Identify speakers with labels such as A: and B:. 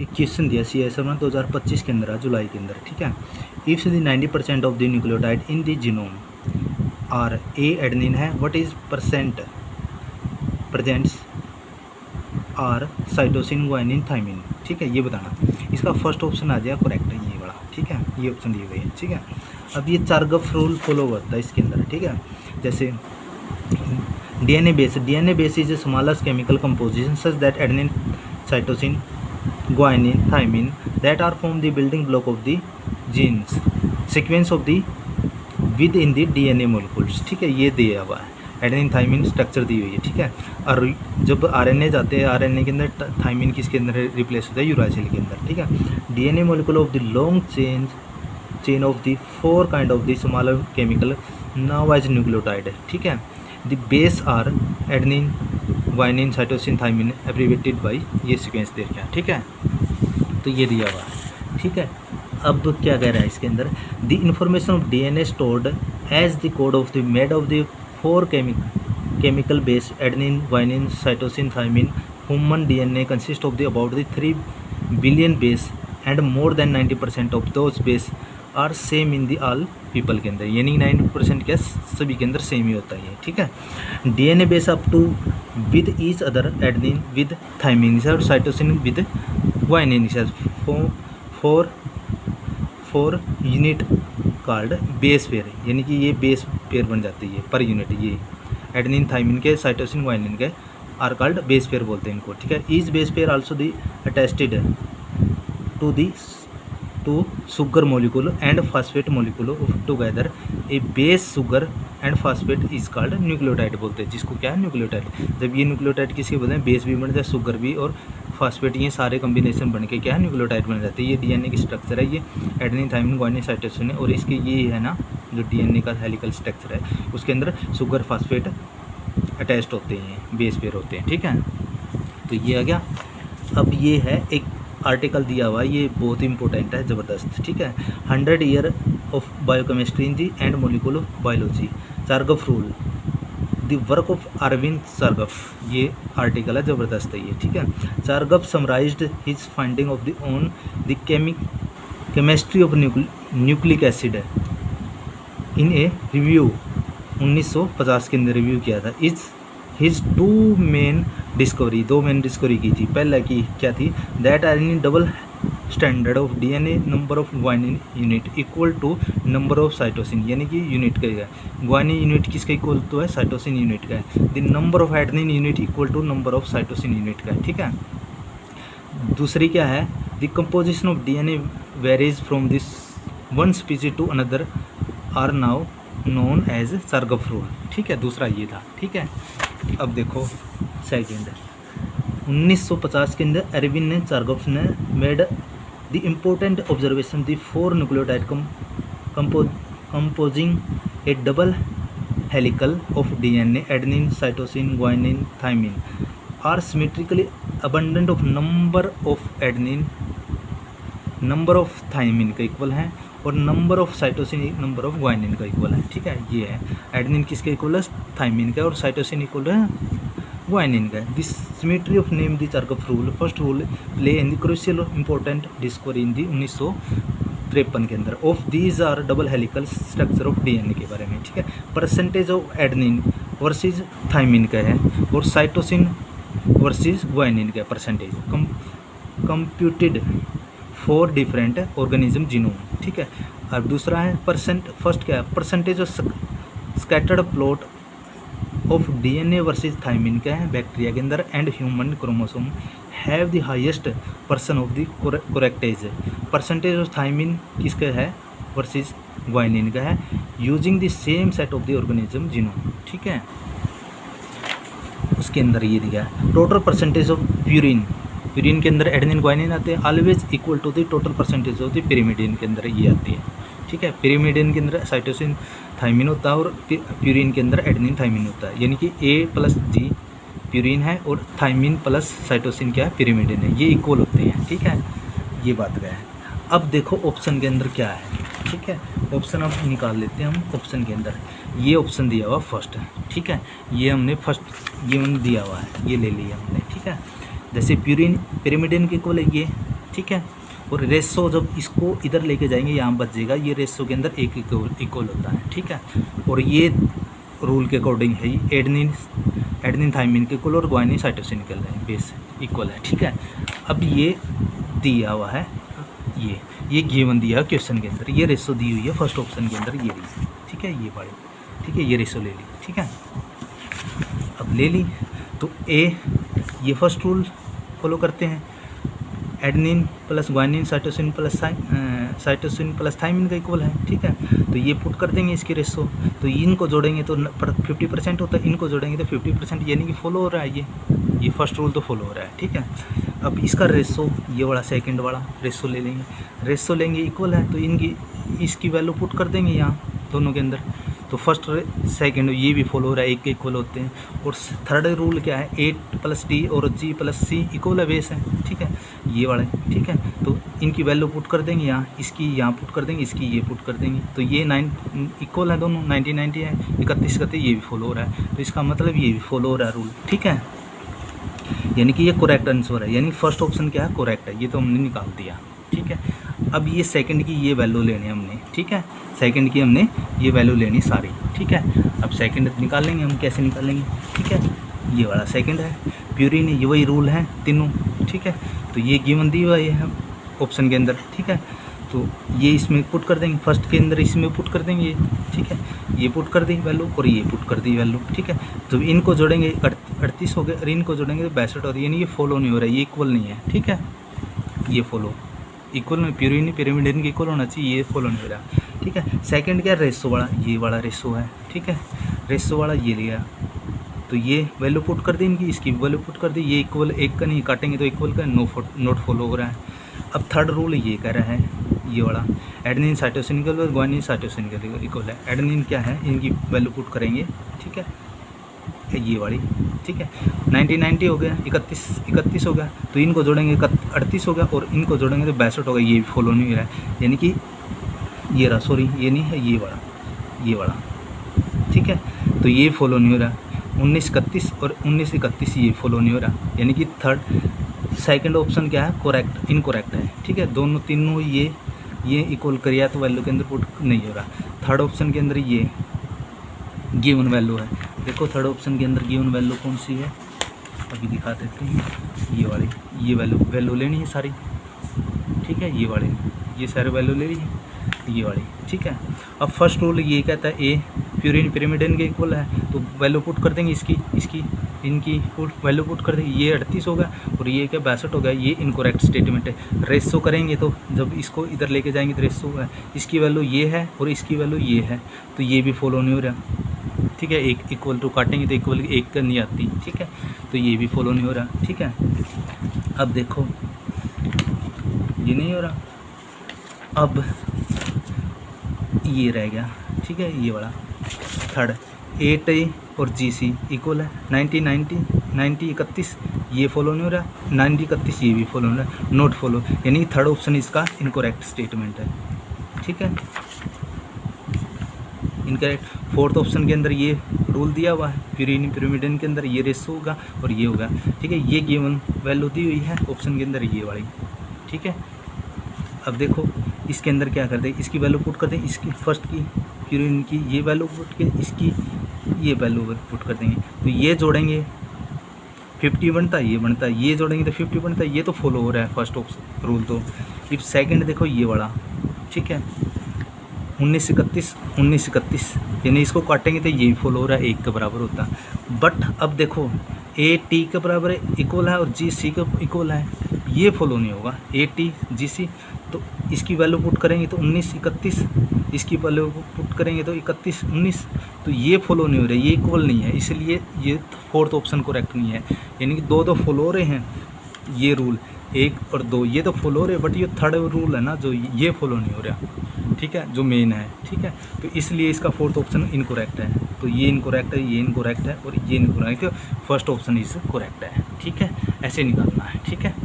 A: एक क्वेश्चन दिया CSR 2025 के अंदर, जुलाई के अंदर, ठीक है। If the 90% of the nucleotide in the genome are a adenine है, what is percent presents are cytosine guanine thymine, ठीक है, ये बताना। इसका फर्स्ट ऑप्शन आ जाएगा करेक्ट है ये वाला, ठीक है, ये ऑप्शन दिए गए हैं, ठीक है। अब ये चार्गफ रूल फॉलो होता है इसके अंदर, ठीक है। जैसे DNA base is a smallest chemical composition such that adenine cytosine guanine thymine that are form the building block of the genes sequence of the within the DNA molecules, ठीक है, ये दिया हुआ है। एडेनिन थाइमिन स्ट्रक्चर दी हुई है, ठीक है। और जब RNA जाते हैं, RNA के अंदर थाइमिन किसके अंदर रिप्लेस होता है, यूरासिल के अंदर, ठीक है। DNA molecule of the long chain of the 4 kind of the smaller chemical now as nucleotide, ठीक है। The base are adenine guanine cytosine thymine abbreviated by, ये सीक्वेंस दे रखा है, ठीक है। तो ये दिया हुआ है, ठीक है। अब क्या कह रहा है इसके अंदर, the information of DNA stored as the code of the made of the 4 chemical base adenine guanine cytosine thymine human DNA consist of the about the 3 billion base and more than 90% of those base are same in the all people के अंदर, यानी 90% क्या सभी के अंदर same ही होता है, ठीक है। DNA base up to with each other adenine with thymine और cytosine with guanine four unit called base pair, यानी कि ये बेस पेयर बन जाती है पर यूनिट। ये एडेनिन थाइमिन के साइटोसिन ग्वानिन के आर कॉल्ड बेस पेयर बोलते हैं इनको, ठीक है। Each base pair also the attested to sugar molecule and phosphate molecule together a base sugar and phosphate is called nucleotide बोलते हैं, जिसको क्या है न्यूक्लियोटाइड। जब ये न्यूक्लियोटाइड किसके बोलते हैं, बेस भी बन जाए, शुगर भी और फॉस्फेट, ये सारे कम्बिनेशन बन के क्या है न्यूक्लियोटाइड बन जाते हैं। ये DNA की स्ट्रक्चर है, ये एडेनिन थाइमिन ग्वानिन साइटोसिन है, और इसके ये है ना जो DNA का हेलिकल स्ट्रक्चर है, उसके अंदर शुगर फॉस्फेट अटैच्ड होते हैं, बेस पेयर होते हैं, ठीक है। तो ये आ गया। अब ये है एक आर्टिकल दिया हुआ है, ये बहुत इंपॉर्टेंट है, ज़बरदस्त, ठीक है। 100 year of biochemistry in the and molecular biology, Chargaff rule, the work of Erwin Chargaff, ये आर्टिकल है, ज़बरदस्त है ये, ठीक है। Chargaff summarised his finding of the on the chemistry of nucleic acid in a review 1950 के अंदर review किया था। हिज 2 मेन डिस्कवरी की थी। पहला की क्या थी, that adenine double standard of DNA number of guanine unit equal to number of cytosine, यानी कि यूनिट का है, ग्वानिन यूनिट किसका इक्वल टू है, साइटोसिन यूनिट का है। The number of adenine unit equal to number of cytosine unit का है, ठीक है। दूसरी क्या है, the composition of DNA varies from this one species to another are now known as Chargaff rule, ठीक है। दूसरा ये था, ठीक है। अब देखो सेकेंड, 1950 के अंदर एरविन ने चार्गफ ने made the important observation the 4 nucleotide composing a double helical of DNA adenine cytosine guanine thymine are symmetrically abundant of number of adenine number of thymine का इक्वल है, और number of cytosine number of guanine का equal है, ठीक है। ये है adenine किसके इक्वल है, थाइमिन का, और साइटोसिन इक्वल है ग्वानिन का। This symmetry of name the Chargaff rule first rule play in the crucial important discovery in the 1953 के अंदर of these are double helical structure of DNA के बारे में, ठीक है। Percentage of adenine versus thymine का है, और साइटोसिन वर्सेस ग्वानिन का percentage computed for different organism genome, ठीक है। और दूसरा है फर्स्ट क्या है, percentage of scattered plot of DNA versus thymine का है बैक्टीरिया के अंदर, and human chromosome have the highest person of the characters, percentage of thymine किसका है वर्सेस ग्वानिन का है, using the same set of the organism genome, ठीक है। उसके अंदर ये दिया टोटल परसेंटेज ऑफ प्यूरिन के अंदर एडेनिन ग्वानिन आते हैं, always equal to the total percentage of the pyrimidine के अंदर ये आती है, ठीक है। पिरिमिडिन के अंदर साइटोसिन थाइमिन होता है, और प्यूरिन के अंदर एडेनिन थाइमिन होता है, यानी कि A+G प्यूरिन है, और थाइमिन प्लस साइटोसिन क्या है, पिरिमिडिन है, ये इक्वल होते हैं, ठीक है। ये बात गया है। अब देखो ऑप्शन के अंदर क्या है, ठीक है। ऑप्शन अब निकाल लेते हैं हम। ऑप्शन के अंदर ये ऑप्शन दिया हुआ फर्स्ट है, ठीक है। ये हमने फर्स्ट ये हमने दिया हुआ है, ये ले लिया हमने, ठीक है। जैसे प्यूरिन पिरामिडिन के इक्वल है ये, ठीक है। और रेशो जब इसको इधर लेके जाएंगे यहाँ बच जाएगा, ये रेशो के अंदर एक इक्वल होता है, ठीक है। और ये रूल के अकॉर्डिंग है ये एडेनिन थाइमिन के इक्वल और ग्वानिन साइटोसिन के बेस इक्वल है, ठीक है। अब ये दिया हुआ है, ये गिवन दिया है क्वेश्चन के अंदर, ये रेशो दी हुई है फर्स्ट ऑप्शन के अंदर, ये रही, ठीक है, ये वाली, ठीक है, ये रेशो ले ली, ठीक है। अब ले ली तो ये फर्स्ट रूल फॉलो करते हैं, adenine plus guanine cytosine plus thymine का इक्वल है, ठीक है। तो ये पुट कर देंगे इसकी रेशो, तो इनको जोड़ेंगे तो 50% होता है, इनको जोड़ेंगे तो 50%, यानी कि फॉलो हो रहा है ये फर्स्ट रूल तो फॉलो हो रहा है, ठीक है। अब इसका रेशो ये वाला सेकंड वाला रेशो ले लेंगे, रेशो लेंगे इक्वल है तो इसकी वैल्यू पुट कर देंगे यहाँ दोनों के अंदर, तो फर्स्ट सेकंड ये भी फॉलो हो रहा है, एक के इक्वल होते हैं। और थर्ड रूल क्या है, 8 + D और G + C इक्वल है बेस है, ठीक है, ये वाले, ठीक है। तो इनकी वैल्यू पुट कर देंगे यहाँ, इसकी यहाँ पुट कर देंगे, इसकी ये पुट कर देंगे, तो ये 9 इक्वल है दोनों, 90 है, 31 ये भी फॉलो हो रहा है, तो इसका मतलब ये भी फॉलो हो रहा है रूल, ठीक है। यानी कि ये करेक्ट आंसर है, यानी फर्स्ट ऑप्शन क्या है, करेक्ट है, ये तो हमने निकाल दिया, ठीक है। अब ये सेकंड की ये वैल्यू लेनी है हमने, ठीक है, सेकंड की हमने ये वैल्यू लेनी सारी, ठीक है। अब सेकंड निकाल लेंगे हम, कैसे निकालेंगे, ठीक है। ये वाला सेकंड है, प्यूरिन ये वही रूल है तीनों, ठीक है। तो ये गिवन दी हुआ ये है ऑप्शन के अंदर, ठीक है। तो ये इसमें पुट कर देंगे, फर्स्ट के अंदर इसमें पुट कर देंगे ये, ठीक है, ये पुट कर दी वैल्यू और ये पुट कर दी वैल्यू, ठीक है। तो इनको जोड़ेंगे 38 हो गए और इनको जोड़ेंगे तो 62 होती है, यानी ये फॉलो नहीं हो रहा है, ये इक्वल नहीं है, ठीक है। ये फॉलो इक्वल में प्यूरिन पिरामिडिन के इक्वल होना चाहिए, ये फॉलो नहीं हो रहा, ठीक है। सेकंड क्या रेशो वाला, ये वाला रेशो है, ठीक है, रेशो वाला ये लिया, तो ये वैल्यू पुट कर दी इनकी, इसकी वैल्यू पुट कर दी, ये इक्वल एक का नहीं काटेंगे तो इक्वल का नोट फॉलो हो रहा है। अब थर्ड रूल ये कह रहा है, ये वाला एडेनिन साइटोसिन के और ग्वानिन साइटोसिन के इक्वल है। एडेनिन क्या है, इनकी वैल्यू पुट करेंगे, ठीक है, ये वाली, ठीक है, 90 हो गया, 31 हो गया, तो इनको जोड़ेंगे 38 हो गया और इनको जोड़ेंगे तो 62 हो गया, ये भी फॉलो नहीं हो रहा है, यानी कि ये रहा, सॉरी ये नहीं है, ये वाला, ठीक है। तो ये फॉलो नहीं हो रहा, 1931 और 1931 ये फॉलो नहीं हो रहा, यानी कि सेकंड ऑप्शन क्या है, इनकरेक्ट है, ठीक है। दोनों तीनों ये इक्वल करिए तो वैल्यू के अंदर पुट नहीं हो रहा। थर्ड ऑप्शन के अंदर ये गिवन वैल्यू है, देखो थर्ड ऑप्शन के अंदर गिवन वैल्यू कौन सी है, अभी दिखा देते हैं, ये वाली, ये वैल्यू लेनी है सारी, ठीक है, ये वाले, ये सारे वैल्यू ले लीजिए, ये वाली, ठीक है। अब फर्स्ट रूल ये कहता है ए प्यूरिन पिरामिडिन के इक्वल है, तो वैल्यू पुट कर देंगे, इनकी वैल्यू पुट कर देंगे, ये 38 होगा और ये क्या 62 हो गया, ये इनकरेक्ट स्टेटमेंट है। रेशो करेंगे तो जब इसको इधर लेके जाएंगे तो रेशो है, इसकी वैल्यू ये है और इसकी वैल्यू ये है, तो ये भी फॉलो नहीं हो रहा, ठीक है। एक इक्वल टू काटेंगे तो इक्वल एक का नहीं आती, ठीक है, तो ये भी फॉलो नहीं हो रहा, ठीक है। अब देखो ये नहीं हो रहा, अब ये रह गया, ठीक है, ये वाला थर्ड 8A और GC इक्वल है, 90 31 ये फॉलो नहीं हो रहा, 90 31 ये भी फॉलो नहीं हो रहा, नॉट फॉलो, यानी थर्ड ऑप्शन इसका इनकरेक्ट स्टेटमेंट है, ठीक है, इनकरेक्ट। फोर्थ ऑप्शन के अंदर ये रूल दिया हुआ है, प्यूरिन पिरामिडिन के अंदर ये रेशो होगा और ये होगा, ठीक है, ये गिवन वैल्यू दी हुई है ऑप्शन के अंदर ये वाली, ठीक है। अब देखो इसके अंदर क्या कर दें, इसकी वैल्यू पुट कर दें, इसकी फर्स्ट की प्यूरिन की ये वैल्यू पुट के इसकी ये वैल्यू पुट कर देंगे, तो ये जोड़ेंगे 50 बनता है, ये बनता है, ये जोड़ेंगे तो 50 बनता है, ये तो फॉलो हो रहा है फर्स्ट ऑप्शन रूल। तो इफ सेकंड देखो ये वाला, ठीक है, 1931 यानी इसको काटेंगे तो ये फॉलो हो रहा है, 1 के बराबर होता है। बट अब देखो AT के बराबर इक्वल है और GC के इक्वल है, ये फॉलो नहीं होगा, AT GC, तो इसकी वैल्यू पुट करेंगे तो 1931, इसकी वैल्यू पुट करेंगे तो 31 19, तो ये फॉलो नहीं हो रहा है, ये इक्वल नहीं है, इसलिए ये फोर्थ ऑप्शन करेक्ट नहीं है, यानी कि दो तो फॉलो हो रहे हैं, ये रूल 1 और 2 ये तो फॉलो हो रहे हैं, बट ये थर्ड रूल है ना जो ये फॉलो नहीं हो रहा, ठीक है, जो मेन है, ठीक है, तो इसलिए इसका फोर्थ ऑप्शन इनकरेक्ट है। तो ये इनकरेक्ट है, ये इनकरेक्ट है और ये इनकरेक्ट है, फर्स्ट ऑप्शन इज करेक्ट है, ठीक है, ऐसे निकालना है, ठीक है।